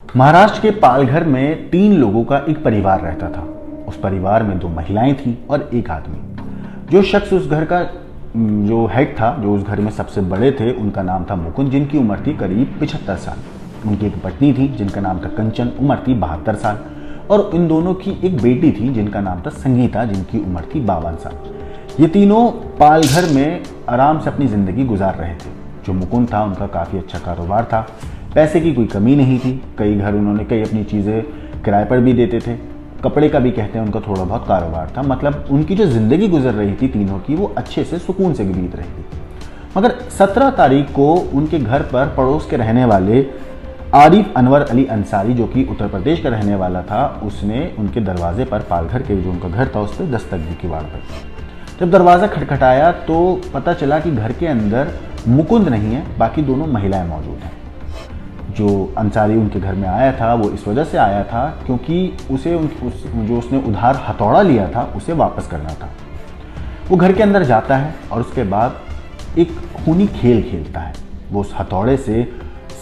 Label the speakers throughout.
Speaker 1: महाराष्ट्र के पालघर में 3 लोगों का एक परिवार रहता था। उस परिवार में 2 महिलाएं थीं और एक आदमी। जो शख्स उस घर का जो हेड था, जो उस घर में सबसे बड़े थे, उनका नाम था मुकुंद, जिनकी उम्र थी करीब 75 साल। उनकी एक पत्नी थी जिनका नाम था कंचन, उम्र थी 72 साल। और इन दोनों की एक बेटी थी जिनका नाम था संगीता, जिनकी उम्र थी 52 साल। ये तीनों पालघर में आराम से अपनी ज़िंदगी गुजार रहे थे। जो मुकुंद था, उनका काफ़ी अच्छा कारोबार था, पैसे की कोई कमी नहीं थी। कई घर उन्होंने कई अपनी चीज़ें किराए पर भी देते थे। कपड़े का भी कहते हैं उनका थोड़ा बहुत कारोबार था। मतलब उनकी जो ज़िंदगी गुजर रही थी तीनों की, वो अच्छे से सुकून से बीत रही थी। मगर 17 तारीख को उनके घर पर पड़ोस के रहने वाले आरिफ अनवर अली अंसारी, जो कि उत्तर प्रदेश का रहने वाला था, उसने उनके दरवाजे पर, पालघर के जो उनका घर था, उस पर दस्तक दी किवाड़ पर। जब दरवाज़ा खटखटाया तो पता चला कि घर के अंदर मुकुंद नहीं है, बाकी दोनों महिलाएं मौजूद हैं। जो अंसारी उनके घर में आया था वो इस वजह से आया था क्योंकि जो उसने उधार हथौड़ा लिया था उसे वापस करना था। वो घर के अंदर जाता है और उसके बाद एक खूनी खेल खेलता है। वो उस हथौड़े से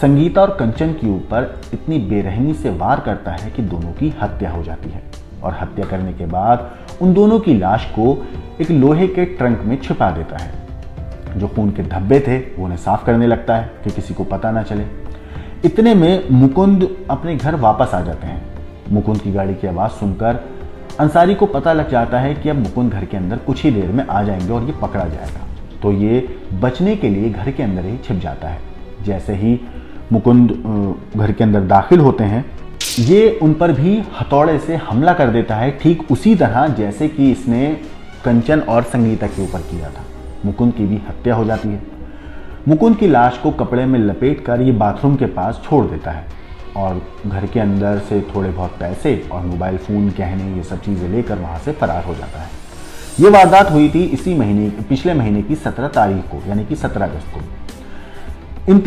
Speaker 1: संगीता और कंचन के ऊपर इतनी बेरहमी से वार करता है कि दोनों की हत्या हो जाती है। और हत्या करने के बाद उन दोनों की लाश को एक लोहे के ट्रंक में छिपा देता है। जो खून के धब्बे थे वो उन्हें साफ करने लगता है कि किसी को पता ना चले। इतने में मुकुंद अपने घर वापस आ जाते हैं। मुकुंद की गाड़ी की आवाज़ सुनकर अंसारी को पता लग जाता है कि अब मुकुंद घर के अंदर कुछ ही देर में आ जाएंगे और ये पकड़ा जाएगा। तो ये बचने के लिए घर के अंदर ही छिप जाता है। जैसे ही मुकुंद घर के अंदर दाखिल होते हैं, ये उन पर भी हथौड़े से हमला कर देता है, ठीक उसी तरह जैसे कि इसने कंचन और संगीता के ऊपर किया था। मुकुंद की भी हत्या हो जाती है। मुकुंद की लाश को कपड़े में लपेटकर ये बाथरूम के पास छोड़ देता है और घर के अंदर से थोड़े बहुत पैसे और मोबाइल फ़ोन, गहने, ये सब चीज़ें लेकर वहाँ से फरार हो जाता है। ये वारदात हुई थी पिछले महीने की 17 तारीख को, यानी कि 17 अगस्त को। इन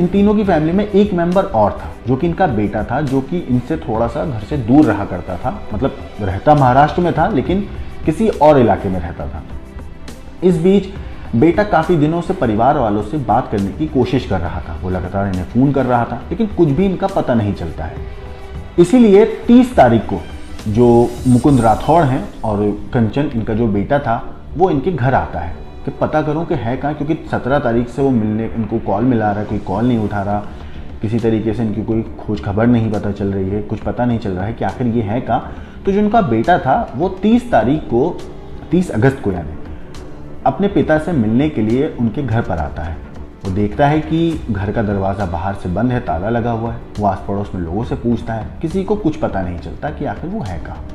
Speaker 1: तीनों की फैमिली में एक मेंबर और था, जो कि इनका बेटा था, जो कि इनसे थोड़ा सा घर से दूर रहा करता था। मतलब रहता महाराष्ट्र में था लेकिन किसी और इलाके में रहता था। इस बीच बेटा काफ़ी दिनों से परिवार वालों से बात करने की कोशिश कर रहा था। वो लगातार इन्हें फ़ोन कर रहा था लेकिन कुछ भी इनका पता नहीं चलता है। इसीलिए 30 तारीख को जो मुकुंद राठौड़ हैं और कंचन, इनका जो बेटा था, वो इनके घर आता है कि पता करूं कि है कहाँ। क्योंकि 17 तारीख से वो इनको कॉल मिला रहा है, कोई कॉल नहीं उठा रहा, किसी तरीके से इनकी कोई खोज खबर नहीं पता चल रही है, कुछ पता नहीं चल रहा है कि आखिर ये है कहाँ। तो जो उनका बेटा था वो 30 अगस्त को यानी अपने पिता से मिलने के लिए उनके घर पर आता है। वो देखता है कि घर का दरवाज़ा बाहर से बंद है, ताला लगा हुआ है। वो आस पड़ोस में लोगों से पूछता है, किसी को कुछ पता नहीं चलता कि आखिर वो है कहाँ।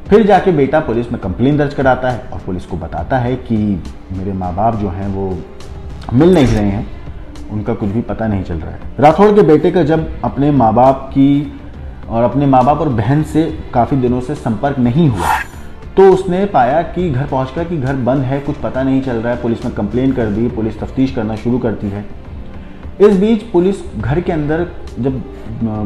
Speaker 1: फिर जाके बेटा पुलिस में कंप्लेंट दर्ज कराता है और पुलिस को बताता है कि मेरे माँ बाप जो हैं वो मिल नहीं रहे हैं, उनका कुछ भी पता नहीं चल रहा है। राठौड़ के बेटे का जब अपने माँ बाप और बहन से काफ़ी दिनों से संपर्क नहीं हुआ तो उसने पाया कि घर पहुंचकर कि घर बंद है, कुछ पता नहीं चल रहा है। पुलिस में कंप्लेन कर दी, पुलिस तफ्तीश करना शुरू करती है। इस बीच पुलिस घर के अंदर जब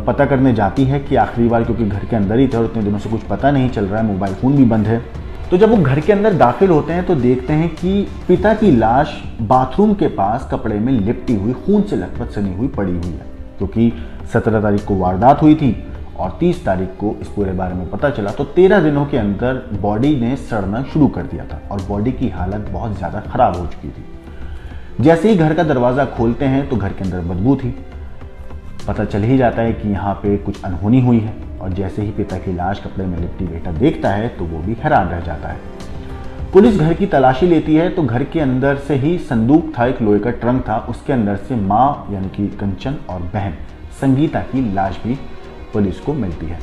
Speaker 1: पता करने जाती है कि आखिरी बार, क्योंकि घर के अंदर ही थे और इतने दिनों से कुछ पता नहीं चल रहा है, मोबाइल फ़ोन भी बंद है, तो जब वो घर के अंदर दाखिल होते हैं तो देखते हैं कि पिता की लाश बाथरूम के पास कपड़े में लिपटी हुई, खून से लथपथ सनी हुई पड़ी हुई है। क्योंकि 17 तारीख को वारदात हुई थी और 30 तारीख को इस पूरे बारे में पता चला, तो 13 दिनों के अंदर बॉडी ने सड़ना शुरू कर दिया था और बॉडी की हालत बहुत ज़्यादा ख़राब हो चुकी थी। जैसे ही घर का दरवाज़ा खोलते हैं तो घर के अंदर बदबू थी। पता चल ही जाता है कि यहाँ पे कुछ अनहोनी हुई है। और जैसे ही पिता की लाश कपड़े में लिपटी बेटा देखता है तो वो भी हैरान रह जाता है। पुलिस घर की तलाशी लेती है तो घर के अंदर से ही संदूक था, एक लोहे का ट्रंक था, उसके अंदर से माँ यानी कि कंचन और बहन संगीता की लाश भी पुलिस को मिलती है।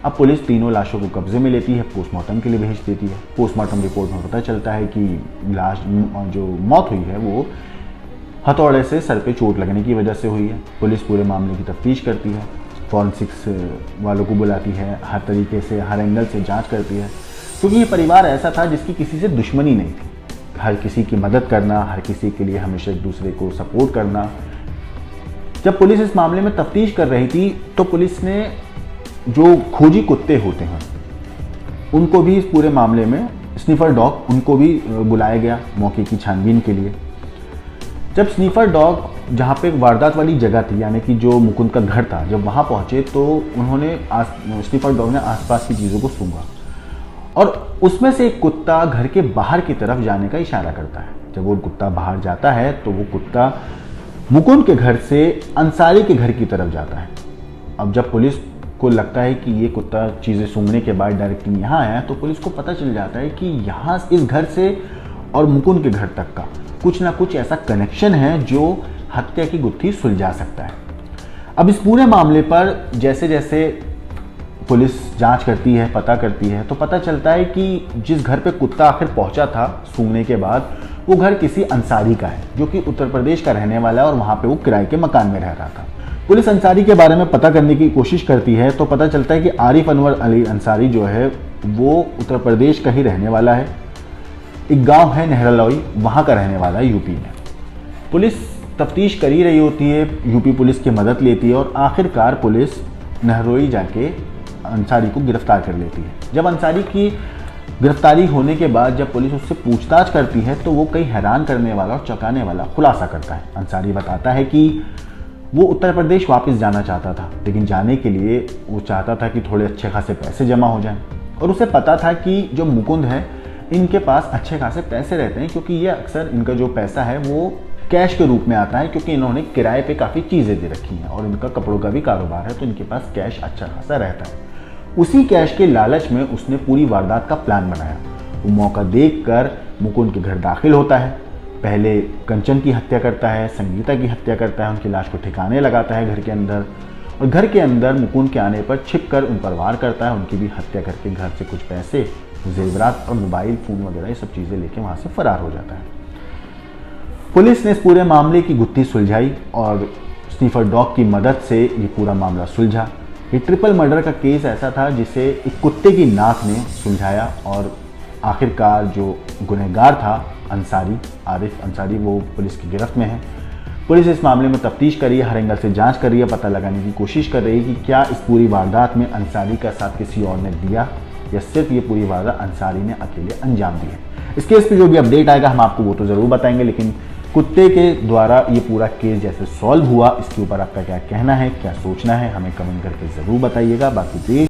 Speaker 1: अब पुलिस तीनों लाशों को कब्जे में लेती है, पोस्टमार्टम के लिए भेज देती है। पोस्टमार्टम रिपोर्ट में पता चलता है कि लाश जो मौत हुई है वो हथौड़े से सर पे चोट लगने की वजह से हुई है। पुलिस पूरे मामले की तफ्तीश करती है, फॉरेंसिक्स वालों को बुलाती है, हर तरीके से, हर एंगल से जांच करती है। क्योंकि ये परिवार ऐसा था जिसकी किसी से दुश्मनी नहीं थी। हर किसी की मदद करना, हर किसी के लिए हमेशा एक दूसरे को सपोर्ट करना। जब पुलिस इस मामले में तफ्तीश कर रही थी तो पुलिस ने जो खोजी कुत्ते होते हैं उनको भी इस पूरे मामले में, स्निफर डॉग, उनको भी बुलाया गया मौके की छानबीन के लिए। जब स्निफर डॉग जहाँ पे एक वारदात वाली जगह थी, यानी कि जो मुकुंद का घर था, जब वहाँ पहुँचे तो उन्होंने स्नीफर डॉग ने आसपास की चीज़ों को सूंघा और उसमें से एक कुत्ता घर के बाहर की तरफ जाने का इशारा करता है। जब वो कुत्ता बाहर जाता है तो वो कुत्ता मुकुंद के घर से अंसारी के घर की तरफ जाता है। अब जब पुलिस को लगता है कि ये कुत्ता चीज़ें सूंघने के बाद डायरेक्टली यहाँ आया है, तो पुलिस को पता चल जाता है कि यहाँ इस घर से और मुकुंद के घर तक का कुछ ना कुछ ऐसा कनेक्शन है जो हत्या की गुत्थी सुलझा सकता है। अब इस पूरे मामले पर जैसे जैसे पुलिस जांच करती है, पता करती है, तो पता चलता है कि जिस घर पे कुत्ता आखिर पहुंचा था सूंघने के बाद, वो घर किसी अंसारी का है जो कि उत्तर प्रदेश का रहने वाला है और वहाँ पे वो किराए के मकान में रह रहा था। पुलिस अंसारी के बारे में पता करने की कोशिश करती है तो पता चलता है कि आरिफ अनवर अली अंसारी जो है वो उत्तर प्रदेश का ही रहने वाला है। एक गांव है नहरलौई, वहाँ का रहने वाला है, यूपी में। पुलिस तफ्तीश कर ही रही होती है, यूपी पुलिस की मदद लेती है और आखिरकार पुलिस नहरलौई जाके अंसारी को गिरफ्तार कर लेती है। जब अंसारी की गिरफ्तारी होने के बाद जब पुलिस उससे पूछताछ करती है तो वो कई हैरान करने वाला और चौंकाने वाला खुलासा करता है। अंसारी बताता है कि वो उत्तर प्रदेश वापस जाना चाहता था, लेकिन जाने के लिए वो चाहता था कि थोड़े अच्छे खासे पैसे जमा हो जाएं और उसे पता था कि जो मुकुंद है इनके पास अच्छे खासे पैसे रहते हैं, क्योंकि ये अक्सर इनका जो पैसा है वो कैश के रूप में आता है, क्योंकि इन्होंने किराए पे काफ़ी चीज़ें दे रखी हैं और इनका कपड़ों का भी कारोबार है, तो इनके पास कैश अच्छा खासा रहता है। उसी कैश के लालच में उसने पूरी वारदात का प्लान बनाया। वो मौका देखकर मुकुंद के घर दाखिल होता है, पहले कंचन की हत्या करता है, संगीता की हत्या करता है, उनकी लाश को ठिकाने लगाता है घर के अंदर, और घर के अंदर मुकुंद के आने पर छिपकर उन पर वार करता है, उनकी भी हत्या करके घर से कुछ पैसे, जेवरात और मोबाइल फ़ोन वगैरह ये सब चीज़ें लेके वहाँ से फरार हो जाता है। पुलिस ने इस पूरे मामले की गुत्थी सुलझाई और स्नीफर डॉग की मदद से ये पूरा मामला सुलझा। ये ट्रिपल मर्डर का केस ऐसा था जिसे एक कुत्ते की नाक ने सुलझाया और आखिरकार जो गुनहगार था अंसारी, आरिफ अंसारी, वो पुलिस की गिरफ्त में है। पुलिस इस मामले में तफ्तीश कर रही है, हर एंगल से जांच कर रही है, पता लगाने की कोशिश कर रही है कि क्या इस पूरी वारदात में अंसारी का साथ किसी और ने दिया या सिर्फ ये पूरी वारदात अंसारी ने अकेले अंजाम दी है। इस केस पे जो भी अपडेट आएगा हम आपको वो तो ज़रूर बताएंगे, लेकिन कुत्ते के द्वारा ये पूरा केस जैसे सॉल्व हुआ, इसके ऊपर आपका क्या कहना है, क्या सोचना है, हमें कमेंट करके ज़रूर बताइएगा। बाकी